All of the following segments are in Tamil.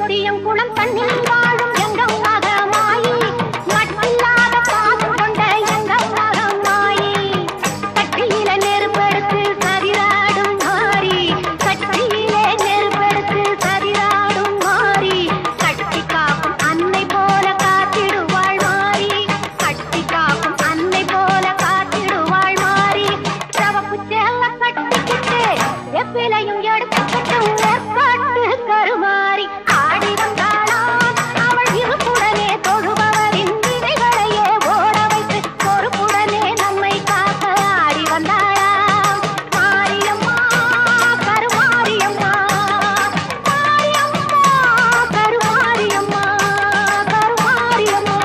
தொட்டியங்குளம் தண்ணில் வாழும் எங்கம் மகமாயி மட்டில்லாத பாசம் கொண்ட எங்கம் மகமாயி கட்டியில நெருப்பெடுத்து சரிராடும் மாறி கட்டியிலே நெருப்பெடுத்து சரிராடும் மாறி கட்டி காக்கும் அன்னை போல காத்திடுவாள் மாறி கட்டி காக்கும் அன்னை போல காத்திடுவாள் மாறி சவப்பு சேல கட்டிக்கிட்டு வெப்பிலையும் எடுத்துக்கிட்டு ஏற்பாட்டு கருமாறி ஆடி வந்தாளாம் அவள் இருப்புடனே தொழுபவரின் வினைகளையே ஓட வைத்து பொறுப்புடனே நம்மை காக்க ஆடி வந்தாளாம் மாரியம்மா கருமாரியம்மா மாரியம்மா கருமாரியம்மா கருமாரியம்மா.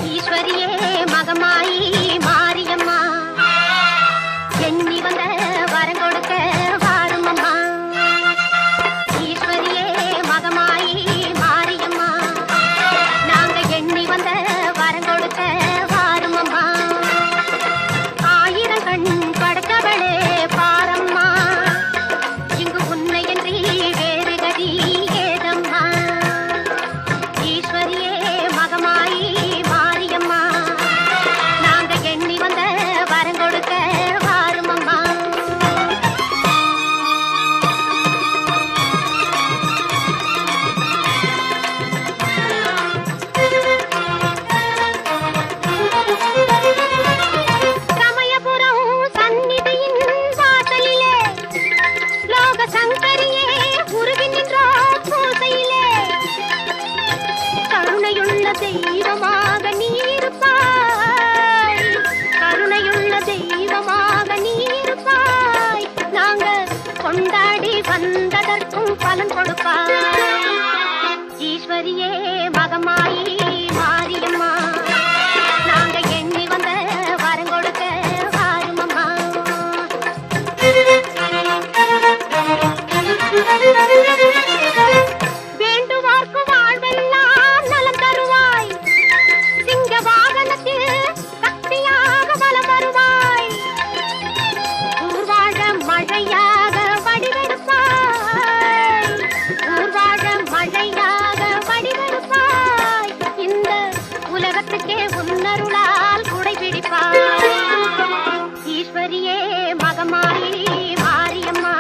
ஈஸ்வரியே மகமாயி மாரியம்மா எண்ணி வந்த வரம் கொடுக்க வாரும் அம்மா. ஈஸ்வரியே மகமாயி மாரியம்மா நாங்க எண்ணி வந்த வரம் கொடுக்க வாரும் அம்மா. ஆயிரம் கண் படைத்தவளே பாரம்மா இங்கு உன்னையன்றி வேறு கதி ஏதம்மா. ஈஸ்வரியே மகமாயி மாரியம்மா நாங்க எண்ணி வந்த வரம் கொடுக்க வாரும் அம்மா. சமயபுரம் சந்நிதியின் வாசலிலே லோக சங்கரியே உருகி நின்றோர் பூசையிலே கருணையுள்ள தெய்வமாக நீ இருப்பாய் கருணையுள்ள தெய்வமாக நீ இருப்பாய் நாங்க கொண்டாடி வந்ததற்கும் பலன் கொடுப்பாய். ஈஸ்வரியே மகமாயி மாரியம்மா நாங்க எண்ணி வந்த வரம் கொடுக்க வாரும் அம்மா. வேண்டுவார்க்கு வாழ்வெல்லாம் நலம் தருவாய் சிங்க வாகனத்தில் சக்தியாக வலம் வருவாய் ஊர்வாழ மழையாக வடிவெடுப்பாய் ஊர்வாழ மழையாக வடிவெடுப்பாய் இந்த உலகத்துக்கே உன்னருளால் குடை பிடிப்பாய். ஈஸ்வரியே மகமாயி மாரியம்மா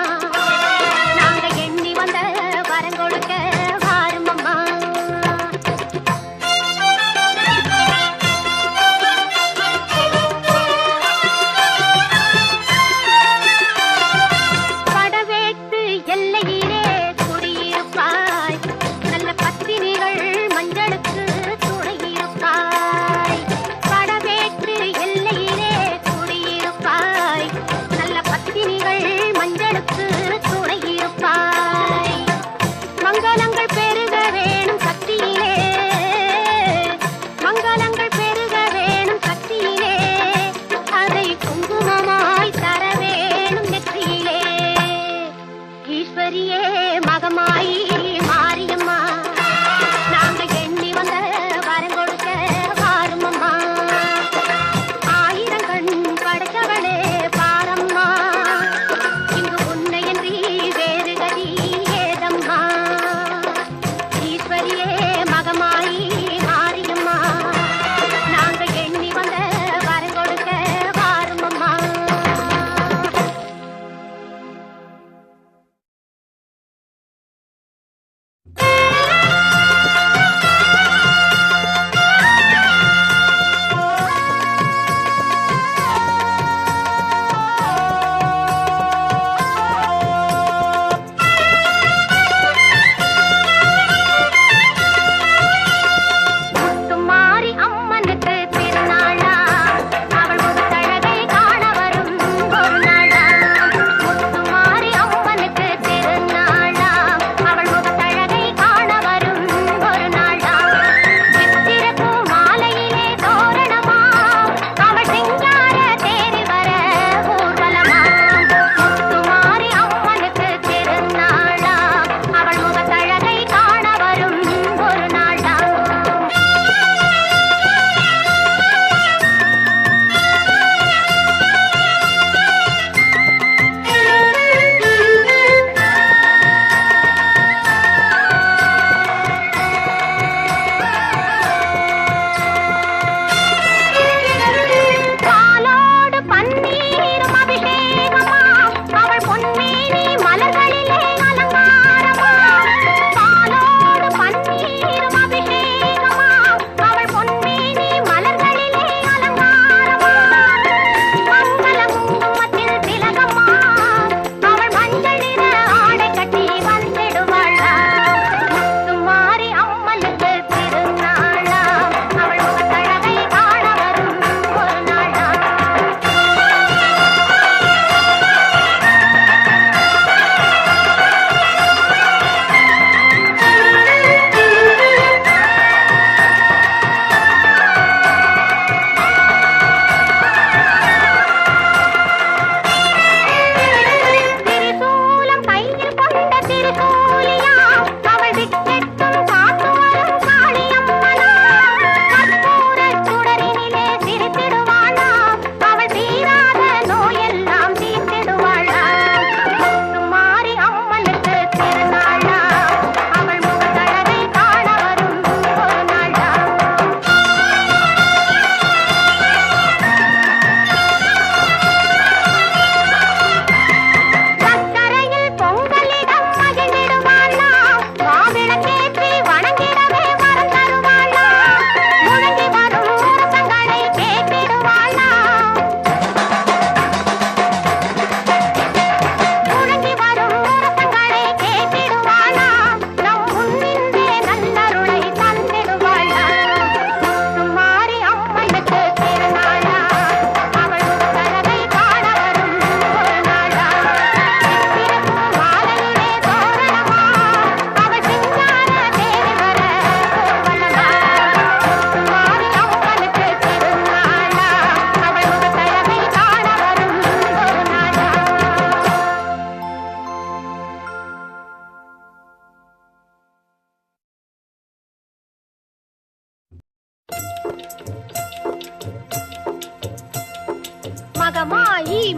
நாங்க எண்ணி வந்த வரம் கொடுக்க வாரும் அம்மா. படவேட்டு எல்லையிலே குடியிருப்பாய் நல்ல பத்தினிகள் மஞ்சளுக்கு துணையிருப்பாய்.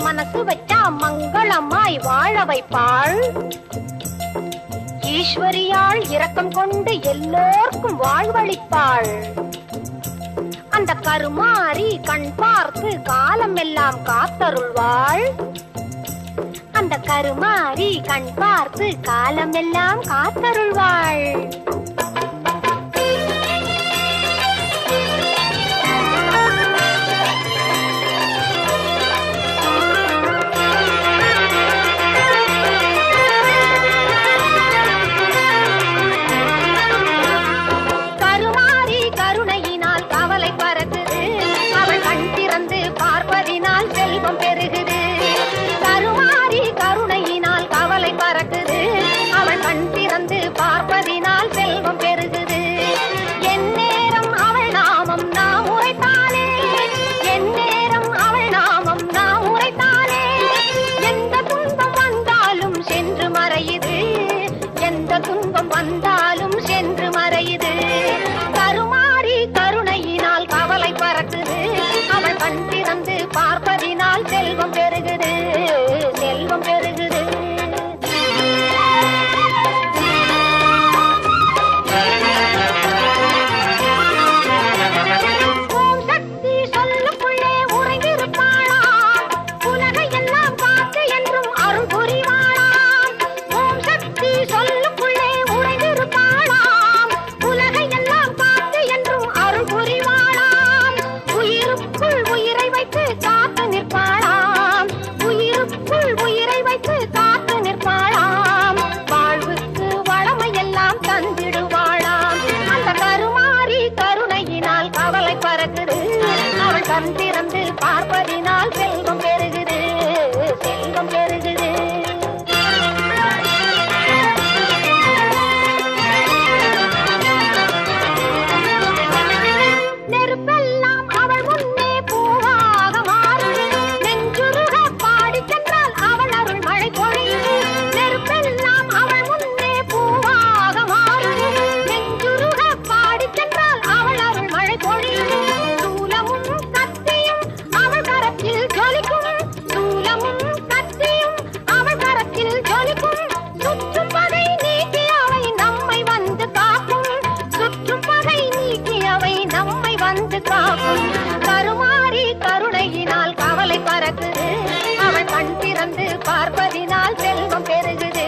மனசு வச்சா மங்களமாய் வாழ வைப்பாள். ஈஸ்வரியாள் இரக்கம் கொண்டு எல்லோர்க்கும் வாழ்வளிப்பாள். அந்த கருமாரி கண் பார்த்து காலம் எல்லாம் காத்தருள்வாள். அந்த கருமாரி கண் பார்த்து காலம் எல்லாம் காத்தருள்வாள். வந்தாலும் சென்று மறையுது. கருமாரி கருணையினால் கவலை பறக்குது. அவள் கண் திறந்து பார்ப்பதினால் செல்வம் பெருகுது, செல்வம் பெருகுது. ஓம் சக்தி சொல்லுக்குள்ளே உறங்கிருப்பாளாம். உலகை எல்லாம் பார்த்து என்றும் அருள் புரிவாளாம். ஓம் சக்தி சொல்லு கண் திறந்து பார்ப்பதினால் செல்வம் பெருகுது, செல்வம் பெருகுது. நெருப்பெல்லாம் அவள் முன்னே பூவாக மாறுது. நெஞ்சுருக பாடி சென்றால் அவள் அருள் மழை பொழியுது. நெருப்பெல்லாம் அவள் முன்னே பூவாக மாறுது. நெஞ்சுருக பாடி சென்றால் அவள் அருள் மழை பொழியுது. கருமாரி கருணையினால் கவலை பறக்குது. அவள் கண் திறந்து பார்ப்பதினால் செல்வம் பெருகுது.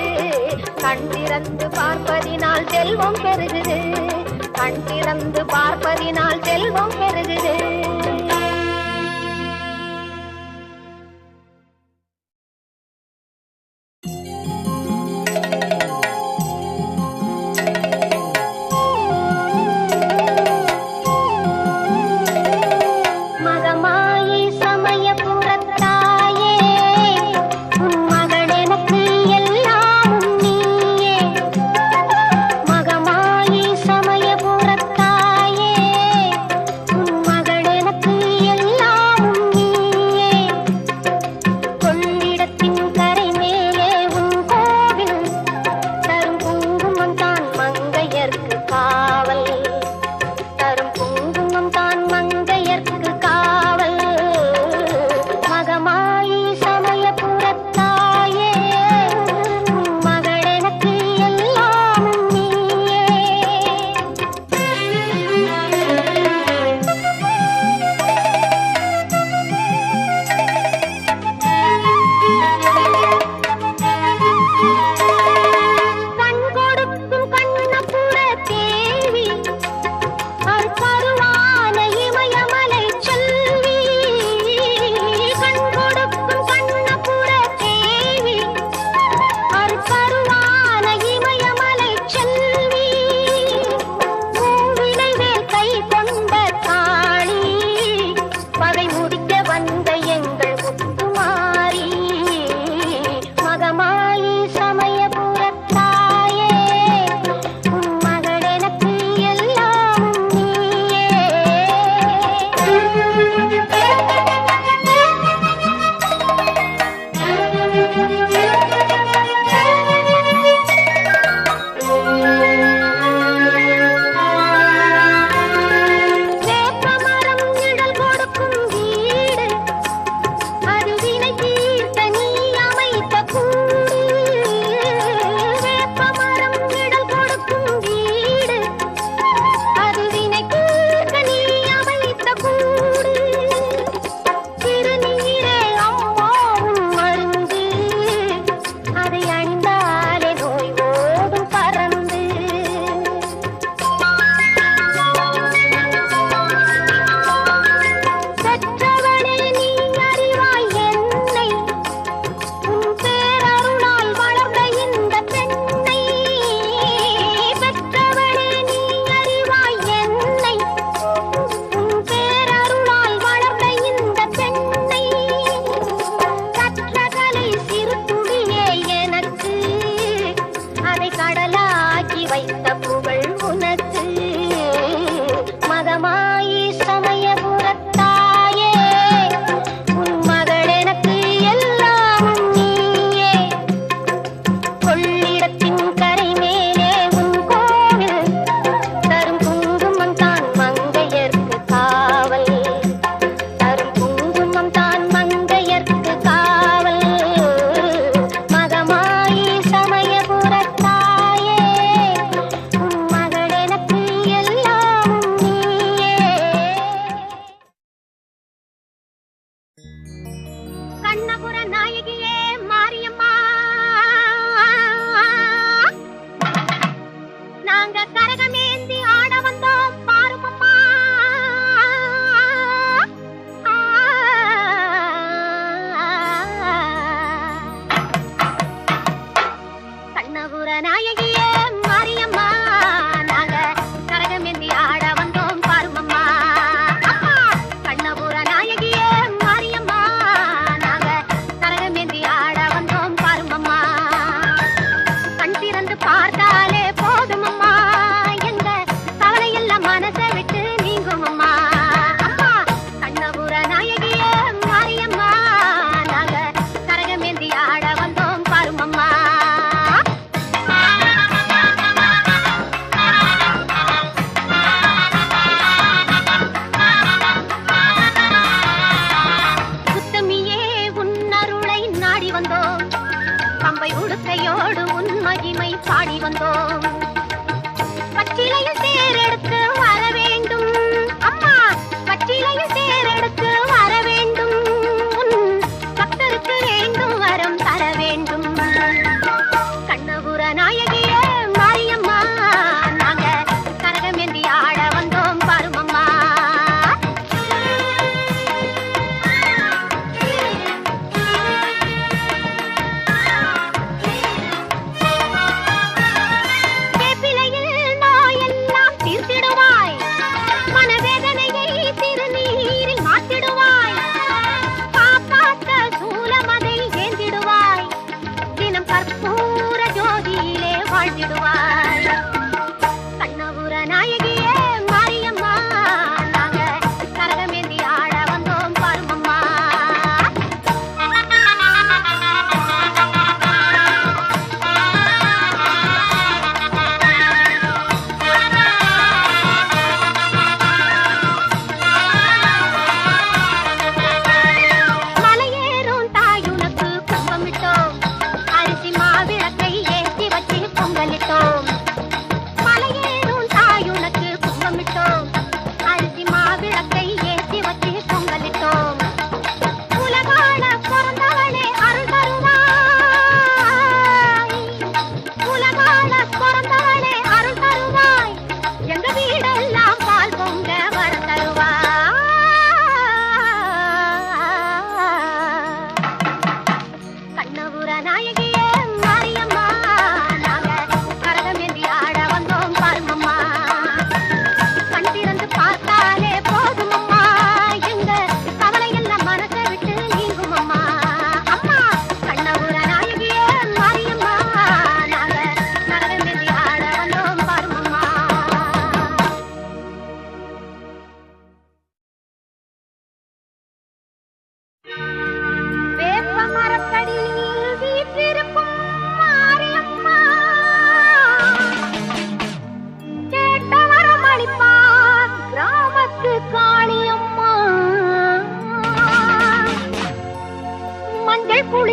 கண் திறந்து பார்ப்பதினால் செல்வம் பெருகுது. கண் திறந்து பார்ப்பதினால் செல்வம் பெருகுது.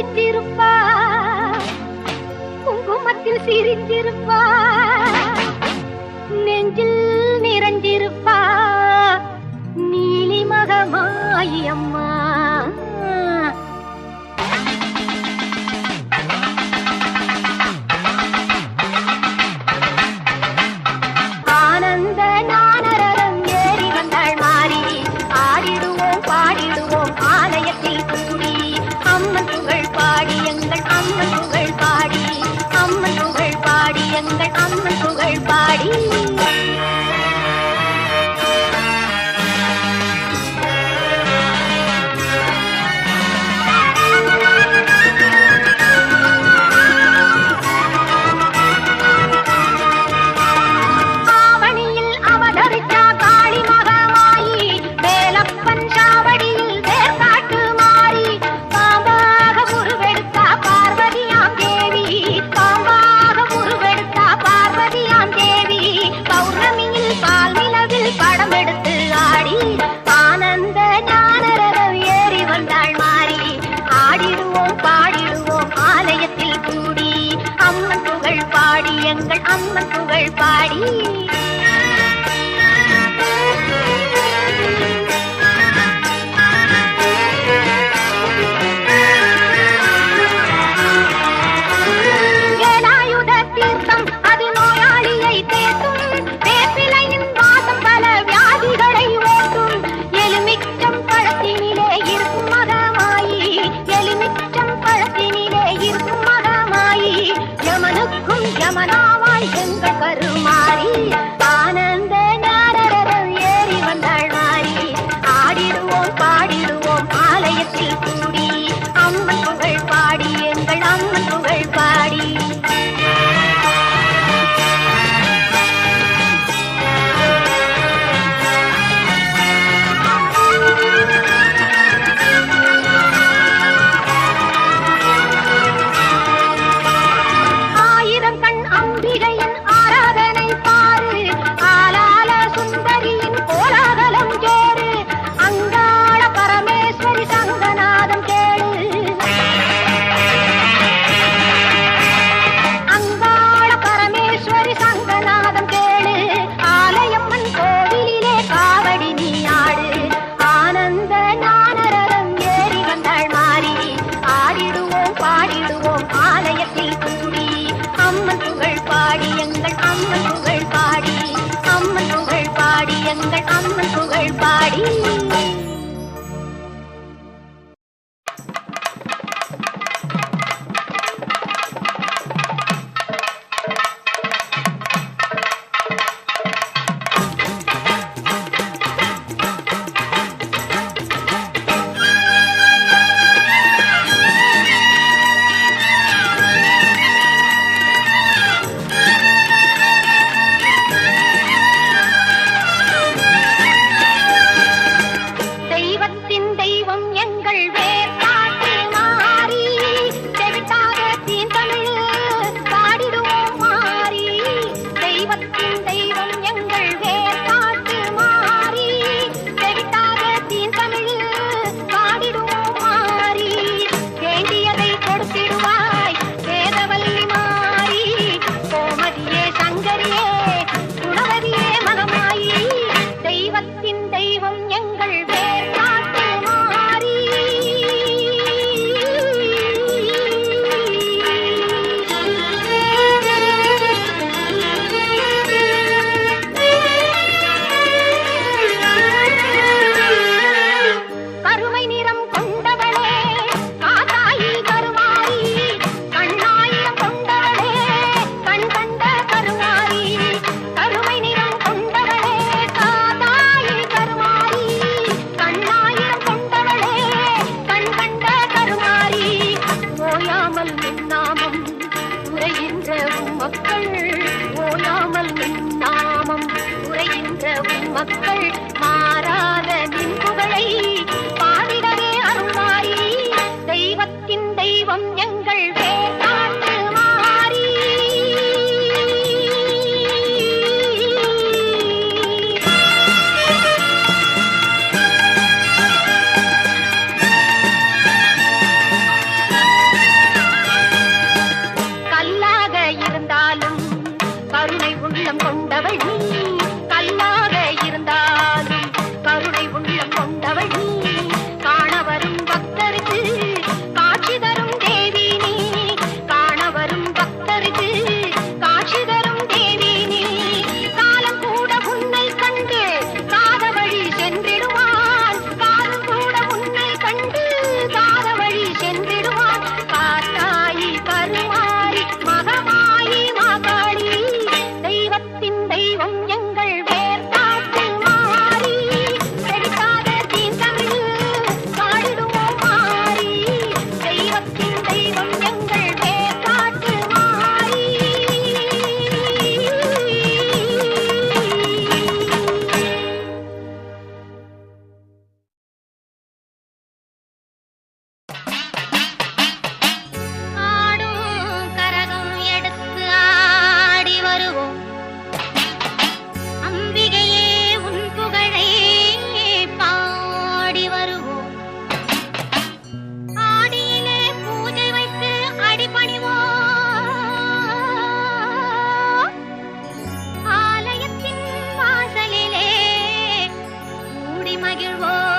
முடிச்சிருப்பா, குங்குமத்தில் சிரிச்சிருப்பா, நெஞ்சில் நிறைஞ்சிருப்பா நீலி மகமாயி அம்மா. ஆனந்த நானரரம் ஏறி வந்தாள் மாறி, ஆடிடுவோம் பாடிடுவோம் ஆலயத்தில் கூடி, அம்மன் புகழ் பாடி எங்கள் அம்மன் புகழ் பாடி, அம்மன் புகழ் பாடி எங்கள் அம்மன் புகழ் பாடி. அம்மன் புகழ் பாடி. வேலாயுத தீர்த்தம் அது நோயாளியை தேற்றும், வேப்பிலையின் வாசம் பல வியாதிகளை ஓட்டும், எலுமிச்சம் பழத்தினிலே இருக்கும் மகமாயி, எலுமிச்சம் பழத்தினிலே இருக்கும் மகமாயி, யமனுக்கும் யமனாவாய் எங்கள் கருமாறி. ஆனந்த நாரரம் ஏறி வந்தாள் மாறி, ஆடிடுவோம் பாடிடுவோம் ஆலயத்தில் கூடி, அம்மன் புகழ் பாடி எங்கள் அம்மன் புகழ் பாடி. அம்மன் புகழ் பாடி. மகிழ்வோம்